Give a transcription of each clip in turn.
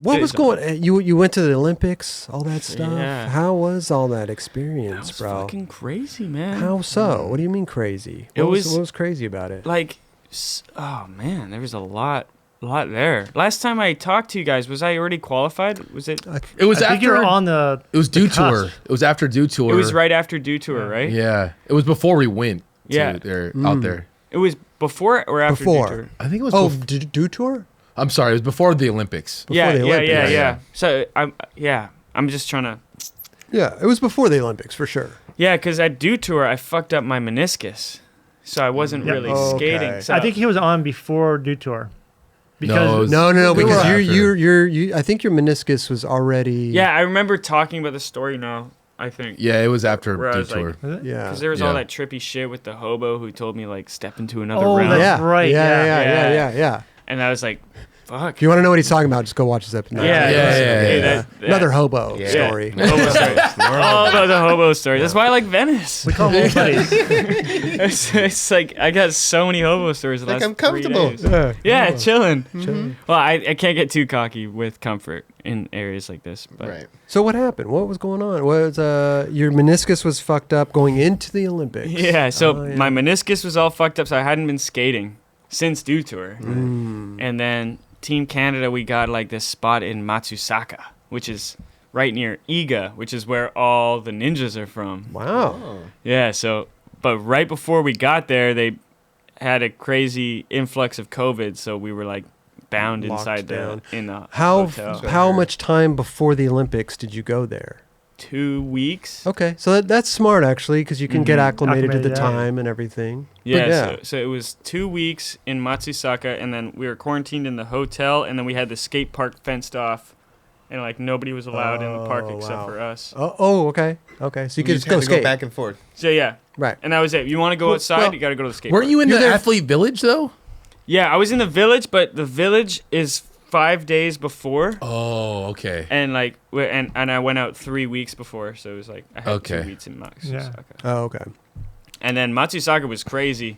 What was going? You went to the Olympics, all that stuff. Yeah. How was all that experience, That was bro? fucking crazy, man. How so? What do you mean crazy? What was crazy about it? Like, oh man, there was a lot there. Last time I talked to you guys, was I already qualified? Was it? It was I think you were on the. It was Dew Tour. It was after Dew Tour. It was right after Dew Tour, right? Yeah, it was before we went. Yeah. Out there. It was before or after Before. Dew Tour? I think it was. Oh, Dew Tour? I'm sorry. It was before the Olympics. Yeah, the Olympics. yeah. So I'm just trying to. Yeah, it was before the Olympics for sure. Yeah, because at Dew Tour I fucked up my meniscus, so I wasn't really skating. Okay. So I think he was on before Dew Tour. Because No, We because were you I think your meniscus was already. Yeah, I remember talking about the story now. I think. Yeah, it was after Where I Dew was like- Tour. Yeah. Because there was Yeah. all that trippy shit with the hobo who told me like step into another Oh, round, that's right. Yeah. and I was like, "Fuck." If you want to know what he's talking about, just go watch this episode. Yeah. Yeah. That- Another hobo Yeah. story. Hobo story. All about the hobo story. That's why I like Venice. We call them old buddies. It's like I got so many hobo stories. The Like, last I'm comfortable. 3 days. Yeah, chilling. Chilling. Well, I can't get too cocky with comfort in areas like this. But Right. So what happened? What was going on? Was your meniscus was fucked up going into the Olympics? Yeah, so Oh, yeah. my meniscus was all fucked up, so I hadn't been skating since Dew Tour. Mm. And then Team Canada, we got like this spot in Matsusaka, which is right near Iga, which is where all the ninjas are from. Wow. Yeah, so, but right before we got there, they had a crazy influx of COVID, so we were like bound Locked inside down. in the How hotel. how much time before the Olympics did you go there? 2 weeks. Okay, so that's smart actually, because you can get acclimated to the Acclimated, yeah. time and everything. Yeah, But yeah. So it was 2 weeks in Matsusaka, and then we were quarantined in the hotel, and then we had the skate park fenced off, and like nobody was allowed in the park Oh, except wow. for us. Okay. So you could just go had to skate. back and forth. So yeah, Right. and that was it. You want to go outside, you got to go to the skate Weren't park. you in You're the there- athlete village though? Yeah, I was in the village, but the village is 5 days before, Oh, okay. and like and I went out 3 weeks before, so it was like I had Okay. 2 weeks in Matsusaka. Yeah. Oh, okay. And then Matsusaka was crazy,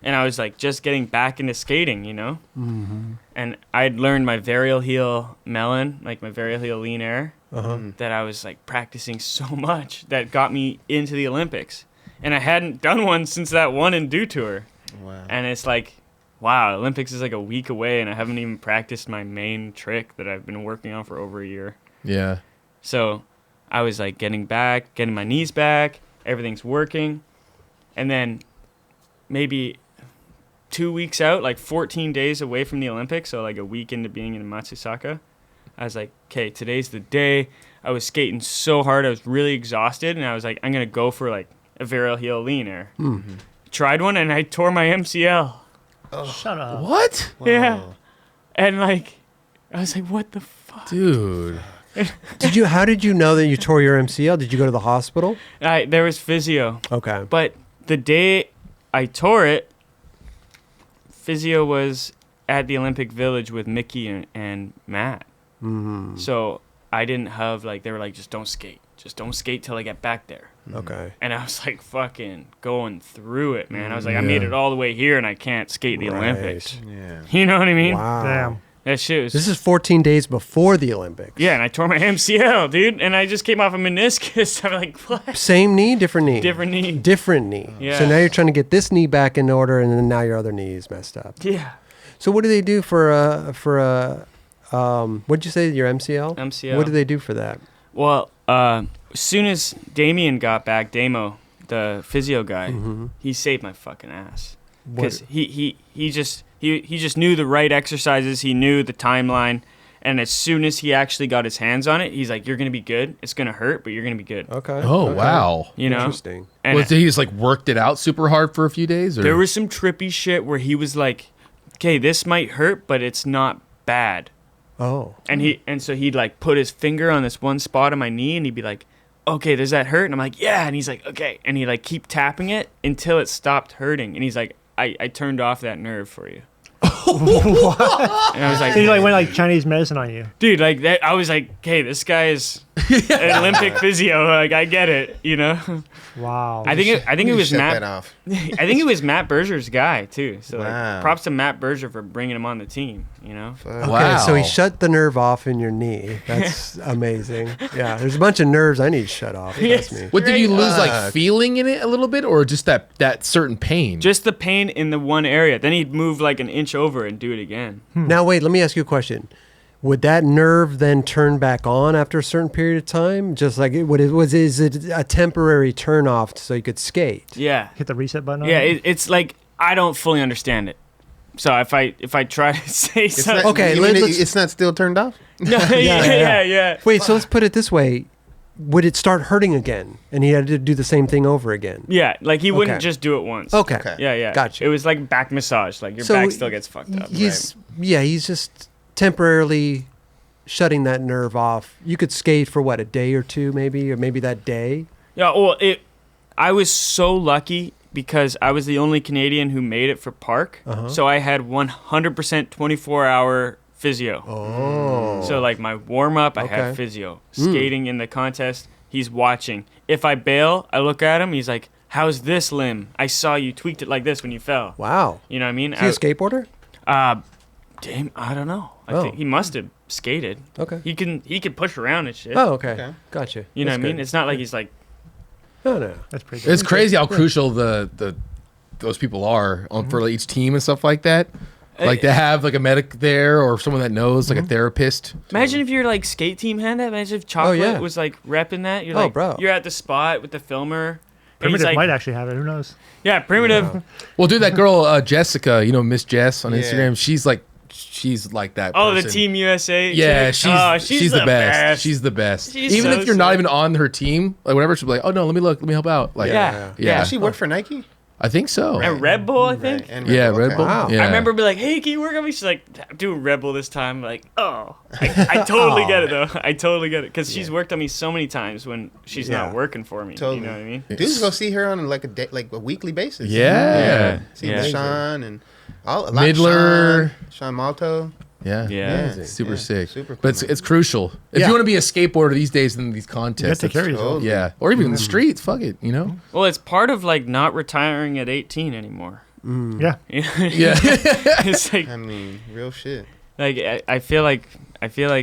and I was like just getting back into skating, you know. Mm-hmm. And I'd learned my varial heel melon, like my varial heel lean air, Uh-huh. that I was like practicing so much that got me into the Olympics. And I hadn't done one since that one in Dew Tour. Wow. And it's like, wow, Olympics is like a week away, and I haven't even practiced my main trick that I've been working on for over a year. Yeah. So I was like getting my knees back, everything's working. And then maybe 2 weeks out, like 14 days away from the Olympics, so like a week into being in Matsusaka, I was like, okay, today's the day. I was skating so hard, I was really exhausted, and I was like, I'm going to go for like a varial heel lean air. Mm-hmm. Tried one, and I tore my MCL. Shut up. What? Yeah. And like, I was like, what the fuck? Dude. How did you know that you tore your MCL? Did you go to the hospital? There was physio. Okay. But the day I tore it, physio was at the Olympic Village with Mickey and Matt. Mm-hmm. So I didn't have like, they were like, just don't skate. Just don't skate till I get back there. Okay. And I was like fucking going through it, man. I was like, I Yeah. made it all the way here and I can't skate the Right. Olympics. Yeah. You know what I mean? Wow. Damn. That shit was... This is 14 days before the Olympics. yeah, and I tore my MCL, dude. And I just came off a meniscus. I'm like, what? Same knee, different knee. Different knee. Different knee. Yeah. So now you're trying to get this knee back in order, and then now your other knee is messed up. Yeah. So what do they do for what'd you say, your MCL? MCL. What do they do for that? Well, as soon as Damien got back, Damo, the physio guy, Mm-hmm. he saved my fucking ass. Because he just knew the right exercises. He knew the timeline. And as soon as he actually got his hands on it, he's like, you're going to be good. It's going to hurt, but you're going to be good. Okay. Oh, okay. wow. You know? Interesting. And Was he just like worked it out super hard for a few days? Or? there was some trippy shit where he was like, okay, this might hurt, but it's not bad. Oh. And so he'd like put his finger on this one spot on my knee, and he'd be like, okay, does that hurt? And I'm like, yeah. And he's like, okay. And he like keep tapping it until it stopped hurting. And he's like, I turned off that nerve for you. What? And I was like, So you like went like Chinese medicine on you. dude, like that. I was like, okay, this guy is An Olympic physio. Like, I get it, you know. Wow. I think it was Shut Matt. that off. I think it was Matt Berger's guy too. So Wow. like, props to Matt Berger for bringing him on the team. You know. Fuck. Okay, Wow. so he shut the nerve off in your knee. That's amazing. Yeah, there's a bunch of nerves I need shut off. Trust me. What did you lose, like Fuck. feeling in it a little bit, or just that certain pain? Just the pain in the one area. Then he'd move like an inch over and do it again. Now wait, let me ask you a question. Would that nerve then turn back on after a certain period of time? Just like is it a temporary turn off so you could skate? Yeah. Hit the reset button. Yeah. on it? It's like I don't fully understand it. So if I try to say It's something, not, Okay, you mean let's- it's not still turned off? no, yeah. yeah. Wait, so let's put it this way. Would it start hurting again and he had to do the same thing over again? Yeah, like he wouldn't Okay. just do it once. Okay. Okay. Yeah. Gotcha. It was like back massage. Like your So back still gets fucked up. He's just temporarily shutting that nerve off. You could skate for what, a day or two maybe, or maybe that day. Yeah, well, I was so lucky because I was the only Canadian who made it for park. Uh-huh. So I had 100% 24-hour physio. Oh. So like my warm up, I Okay. had physio. Skating in the contest, he's watching. If I bail, I look at him. He's like, "How's this limb? I saw you tweaked it like this when you fell." Wow. You know what I mean? Is he a skateboarder? Damn, I don't know. I Oh. think he must have skated. Okay. He can push around and shit. Oh, okay. Okay. Gotcha. You know That's what I mean? good. It's not like he's like, No. That's pretty good. It's crazy how crucial the those people are for each team and stuff like that. Like to have like a medic there or someone that knows, like a therapist. imagine if your like skate team had that. Imagine if Chocolate yeah. was like repping that. You're Oh, like, bro. you're at the spot with the filmer. and he's Primitive like, might actually have it. Who knows? yeah, primitive. Well, dude, that girl Jessica, Miss Jess on Yeah. Instagram, she's like that. Oh, the person. Team USA. Yeah, chick? she's the best. She's the best. She's Even so if you're not sick. even on her team, like whatever, she'll be like, "Oh no, let me help out." Like, Yeah. yeah. Does she work for Nike? I think so. And Red Bull, I think. Right, and Yeah, Bull, Red okay. Bull. Wow. Yeah. I remember being like, "Hey, can you work on me?" She's like, "I'm doing Red Bull this time." I'm like, oh, I totally get it though. I totally get it because she's worked on me so many times when she's Yeah. not working for me. Totally. You know what I mean? Dudes go see her on like a weekly basis. Yeah. See Yeah. Sean and a lot. Midler. Sean Malto. Yeah. Yeah. Super Yeah. sick. Super cool, But it's man. crucial. If Yeah. you want to be a skateboarder these days in these You have contests, to carry that's- yourself. Totally. yeah, or even in the streets, fuck it, Well, it's part of like not retiring at 18 anymore. Yeah. Yeah. It's like I mean, real shit. I feel like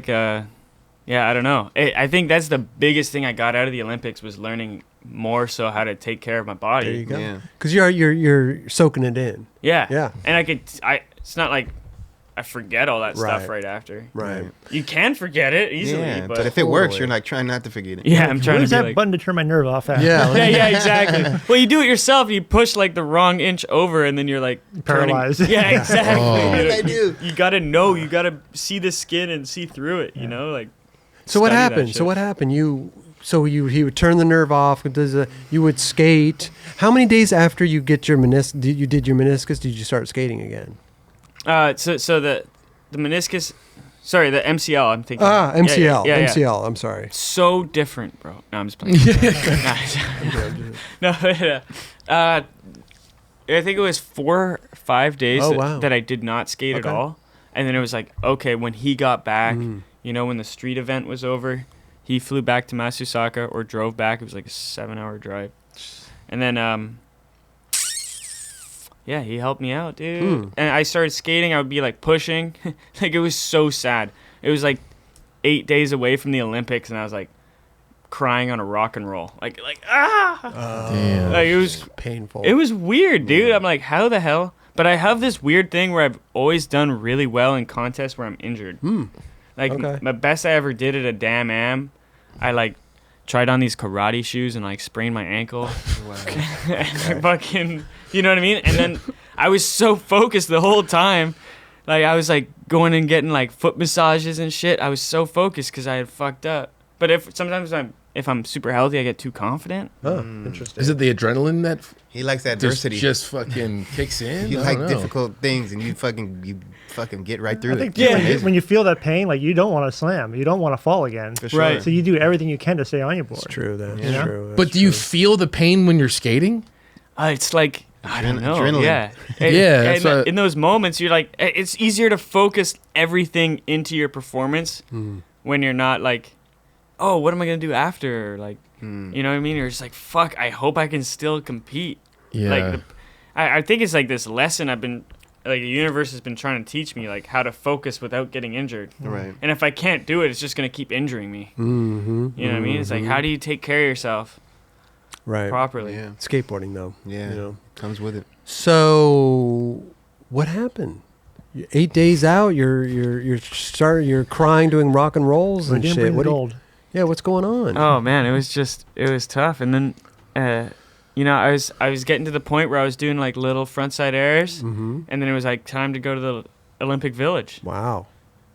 yeah, I don't know. I think that's the biggest thing I got out of the Olympics was learning more so how to take care of my body. There you go. Yeah. Because you're soaking it in. Yeah. Yeah. And it's not like I forget all that stuff Right. right after. Right. You can forget it easily, Yeah, but but if it works, Totally. you're like trying not to forget it. yeah, I'm trying Where's to be that like, button to turn my nerve off at? Yeah. yeah, exactly. Well, you do it yourself. You push like the wrong inch over, and then you're like turning- Paralyzed. Yeah, exactly. Oh. What did I do? You gotta know. You gotta see the skin and see through it. You know, like. So what study that happened? shit. So what happened? He would turn the nerve off. You would skate. How many days after you get your meniscus did you start skating again? So the meniscus, sorry, the MCL. I'm thinking. MCL. Yeah. MCL. I'm sorry. So different, bro. No, I'm just playing. No, I think it was 4 or 5 days Oh, wow. that I did not skate at Okay. all, and then it was like, okay, when he got back, when the street event was over, he flew back to Masusaka or drove back. It was like a 7-hour drive, and then yeah, he helped me out, dude. And I started skating. I would be like pushing, like it was so sad. It was like 8 days away from the Olympics, and I was like crying on a rock and roll, like Damn. like it was. Painful. It was weird, dude. I'm like, how the hell? But I have this weird thing where I've always done really well in contests where I'm injured. Like Okay. my best I ever did at a Dam Am, I like tried on these karate shoes and like sprained my ankle. And fucking, you know what I mean? And then I was so focused the whole time. Like I was like going and getting like foot massages and shit. I was so focused because I had fucked up. But if I'm super healthy, I get too confident. Interesting. Is it the adrenaline that He likes just, adversity. just fucking kicks in? You I like don't know. difficult things, and you fucking get right through I think it. too, when you feel that pain, like you don't want to slam, you don't want to fall again. For sure. Right. So you do everything you can to stay on your board. It's true. That's Yeah. true. But do you feel the pain when you're skating? It's like I don't know. Adrenaline. Yeah, Yeah, that's And what- in those moments, you're like, it's easier to focus everything into your performance when you're not like oh, what am I going to do after? Like, you know what I mean? Or it's like, fuck, I hope I can still compete. Yeah. Like, I think it's like this lesson the universe has been trying to teach me, like, how to focus without getting injured. Right. And if I can't do it, it's just going to keep injuring me. Mm-hmm. You know what I mean? It's like, how do you take care of yourself properly? Yeah. Skateboarding, though. Yeah. You know. Comes with it. So, what happened? 8 days out, you're crying, doing rock and rolls and shit. Yeah, what's going on? Oh man, it was tough. And then, you know, I was getting to the point where I was doing like little frontside airs, and then it was like time to go to the Olympic Village. Wow.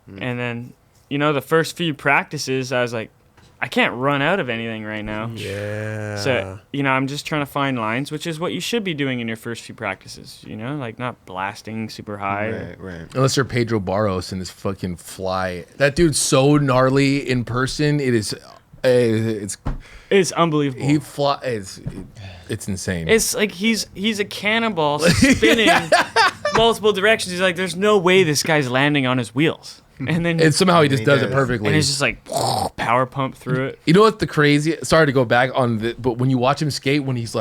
And then, you know, the first few practices, I was like, I can't run out of anything right now. Yeah. So, you know, I'm just trying to find lines, which is what you should be doing in your first few practices, you know, like not blasting super high. Right. Unless you're Pedro Barros and this fucking fly. That dude's so gnarly in person. It is. It's unbelievable. He fly. It's insane. It's like he's a cannonball spinning multiple directions. He's like, there's no way this guy's landing on his wheels. And then somehow he just does it perfectly. And it's just like power pump through it. You know what the crazy? Sorry to go back on the, but when you watch him skate, when he's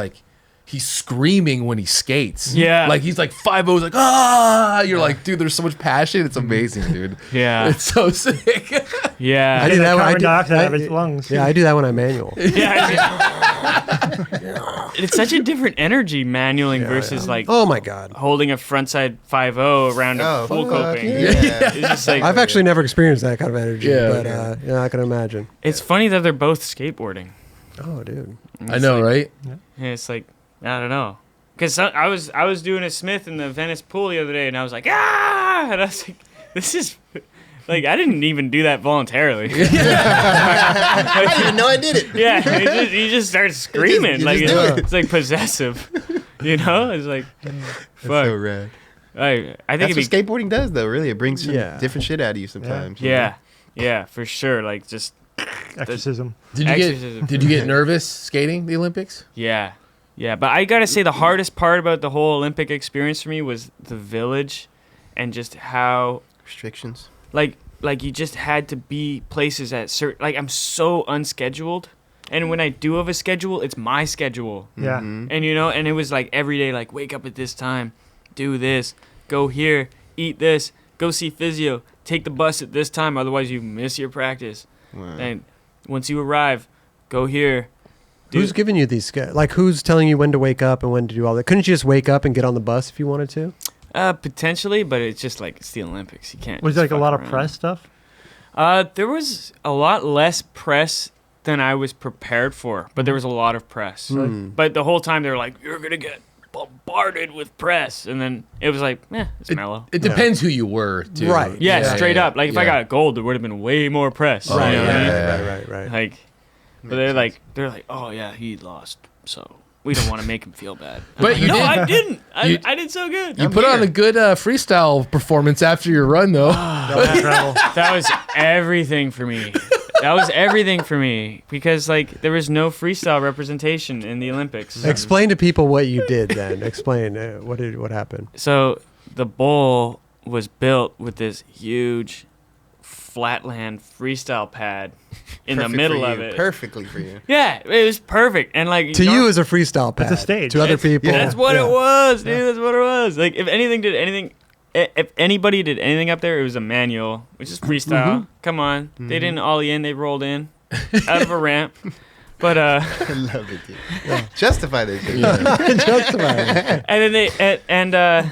screaming when he skates. Yeah. Like he's like 5-0's like, ah! You're like, dude, there's so much passion. It's amazing, dude. Yeah. It's so sick. Yeah. I do that when carbon dioxide out of his lungs. Yeah, I do that when I'm manual. It's such a different energy manualing versus like Oh my god. holding a frontside 5-0 around a full coping. Yeah. It's just like I've actually never experienced that kind of energy, Yeah. but yeah, I can imagine. it's funny that they're both skateboarding. Oh, dude. I know, right? And it's like I don't know. Because I was doing a Smith in the Venice pool the other day, and I was like, ah! And I was like, this is, like, I didn't even do that voluntarily. I didn't even know I did it. Yeah, you just start screaming. you like just do it. it's like possessive. You know? It's like, fuck. So rad. I think That's it'd what be, skateboarding does, though. Really, it brings some Yeah. different shit out of you sometimes. you know? yeah, for sure. Like, just, Exorcism. Exorcism. Did you get nervous skating the Olympics? yeah. Yeah, but I gotta say the hardest part about the whole Olympic experience for me was the village and just how Restrictions. like you just had to be places at certain, like I'm so unscheduled, and when I do have a schedule, it's my schedule. Yeah. Mm-hmm. And you know, and it was like every day, like wake up at this time, do this, go here, eat this, go see physio, take the bus at this time, otherwise you miss your practice. Wow. And once you arrive, go here. do- Who's giving you these like who's telling you when to wake up and when to do all that? Couldn't you just wake up and get on the bus if you wanted to? Potentially, but it's just like it's the Olympics. You can't. Was just there like a fuck lot of around. press stuff? There was a lot less press than I was prepared for, but there was a lot of press. But the whole time they were like, "You're gonna get bombarded with press," and then it was like, it's mellow. It depends who you were, too. Right. Yeah, straight up. Like if I yeah. got gold, there would have been way more press. Right, You know what I mean? Right, right. Like, but they're like, oh yeah, he lost, so we don't want to make him feel bad. But you no, did- I didn't. you- I did so good. You put on a good freestyle performance after your run, though. That was everything for me. That was everything for me because like there was no freestyle representation in the Olympics. Explain to people what you did then. Explain what happened. So the bowl was built with this huge flatland freestyle pad in the Perfect middle for of you. it. Perfectly for you. Yeah, it was perfect. And like To you is a freestyle pad. It's a stage. To other people. That's what it was, dude. That's what it was. Like if anybody did anything up there, it was a manual, which is freestyle. Come on, they didn't ollie in, they rolled in out of a ramp. But I love it, dude. Justify this shit. and then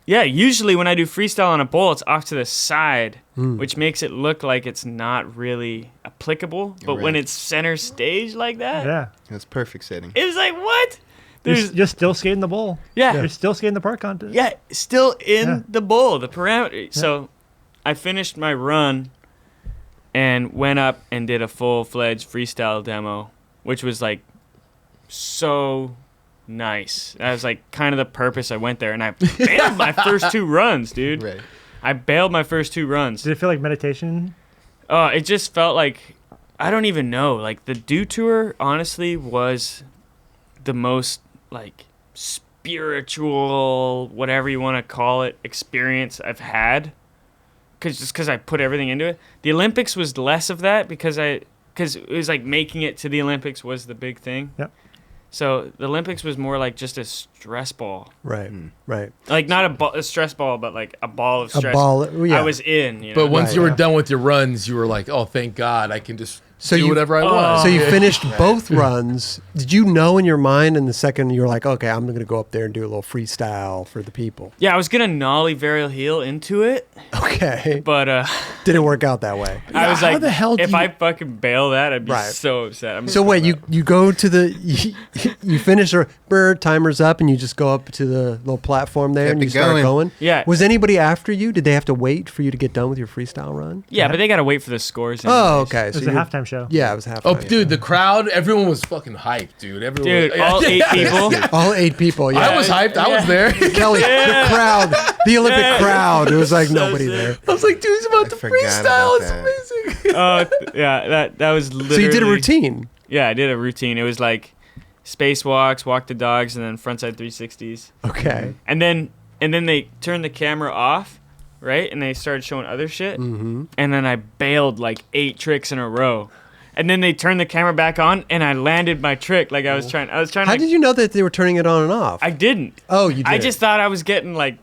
usually when I do freestyle on a bowl, it's off to the side, which makes it look like it's not really applicable. But when Right. it's center stage like that, Yeah. That's perfect setting. it was like what? There's You're still skating the bowl. yeah. You're still skating the park contest. Yeah, still in Yeah. the bowl, the parameter. So I finished my run and went up and did a full-fledged freestyle demo, which was like so nice. That was like kind of the purpose I went there. And I bailed my first 2 runs, dude. Right. I bailed my first 2 runs. Did it feel like meditation? It just felt like, I don't even know. Like the Dew Tour, honestly, was the most like spiritual, whatever you want to call it, experience I've had. Because I put everything into it. The Olympics was less of that because I because it was like making it to the Olympics was the big thing. Yep. So the Olympics was more like just a stress ball, Right. Right. like not a stress ball, but like a ball of A stress. ball. Yeah. I was in. You know? But once Right, you were yeah. done with your runs, you were like, "Oh, thank God, I can just So do you- whatever I want." So you finished both runs. Did you know in your mind in the second you were like, okay, I'm going to go up there and do a little freestyle for the people? Yeah, I was gonna nollie varial heel into it, Okay. but Didn't work out that way. I was how like, the hell do if you- I fucking bail that, I'd be Right. so upset. I'm So wait, you go to the you finish or timer's up and you just go up to the little platform there Kept and you it start going. going. Yeah. Was anybody after you? Did they have to wait for you to get done with your freestyle run? Yeah, but they gotta wait for the scores. Oh, anyways. okay. It was a you're- halftime show. Yeah, it was halftime. Oh, dude, the crowd, everyone was fucking hyped, dude. Everyone, Dude, all 8 people. All 8 people. Yeah. I was hyped. I was there. Kelly, the crowd, the Olympic crowd. It was like nobody there. I was like, dude, he's about to forgot freestyle. about It's that. amazing. Yeah, that was literally. So you did a routine. Yeah, I did a routine. It was like spacewalks, walk the dogs, and then frontside 360s. Okay. And then they turned the camera off, right? And they started showing other shit. Mm-hmm. And then I bailed like 8 tricks in a row. And then they turned the camera back on, and I landed my trick like I was trying. I was trying. How to, did you know that they were turning it on and off? I didn't. Oh, you did. I just thought I was getting like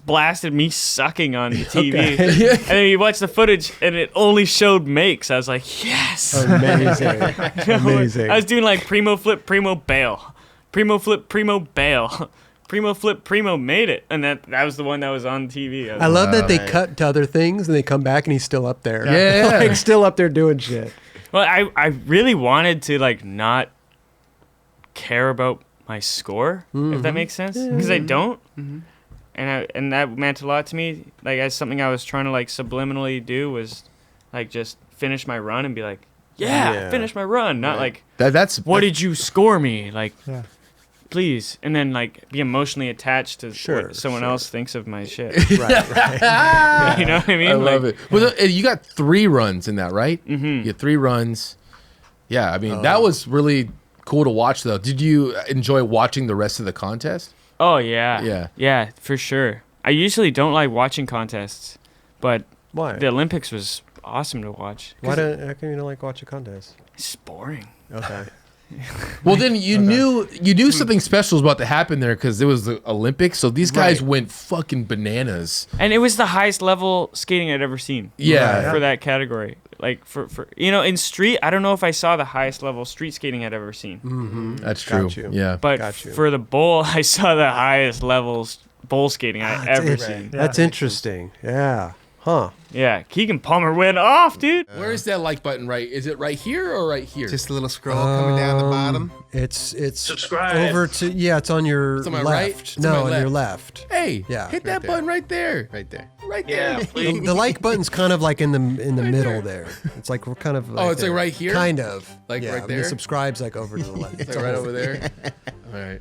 blasted, me sucking on the TV. Okay. And then you watch the footage, and it only showed makes. I was like, yes. Amazing. Amazing. I was doing like primo flip, primo bail, primo flip, primo bail, primo flip, primo made it, and that was the one that was on TV. I love that they Wow. cut to other things and they come back and he's still up there. Yeah. Like still up there doing shit. Well, I really wanted to like not care about my score, if that makes sense, because I don't, and that meant a lot to me. Like as something I was trying to like subliminally do was like just finish my run and be like, Yeah. finish my run, not like That's what did you score me, like. Yeah. Please, and then like be emotionally attached to Sure, what someone sure. else thinks of my shit. Right. You know what I mean? I love Like, it. Well, you got 3 runs in that, right? Mhm. You had 3 runs. Yeah, I mean that was really cool to watch, though. Did you enjoy watching the rest of the contest? Oh yeah, Yeah. yeah, for sure. I usually don't like watching contests, but Why? the Olympics was awesome to watch. How come you don't like watching contests? It's boring. Okay. Well, then you knew something special was about to happen there because it was the Olympics. So these guys Right. went fucking bananas. And it was the highest level skating I'd ever seen. Yeah. For that category. Like for in street, I don't know if I saw the highest level street skating I'd ever seen. Mm-hmm. That's true. Got you. Yeah. But Got you. for the bowl, I saw the highest levels bowl skating I'd ever seen. That's interesting. Yeah. Huh. Yeah, Keegan Palmer went off, dude. Where is that like button? Right? Is it right here or right here? Just a little scroll coming down the bottom. It's Subscribe. over to it's on your It's on my right? left. It's on No, my on your left. Hey, Yeah. hit that Right there. button right there. Right there. Right Yeah, there. please. The like button's kind of like in the middle there. It's like we're kind of. Oh, it's like there. right here? Kind of. Like yeah, right and there? The subscribe's like over to the left. It's like right over there. All right.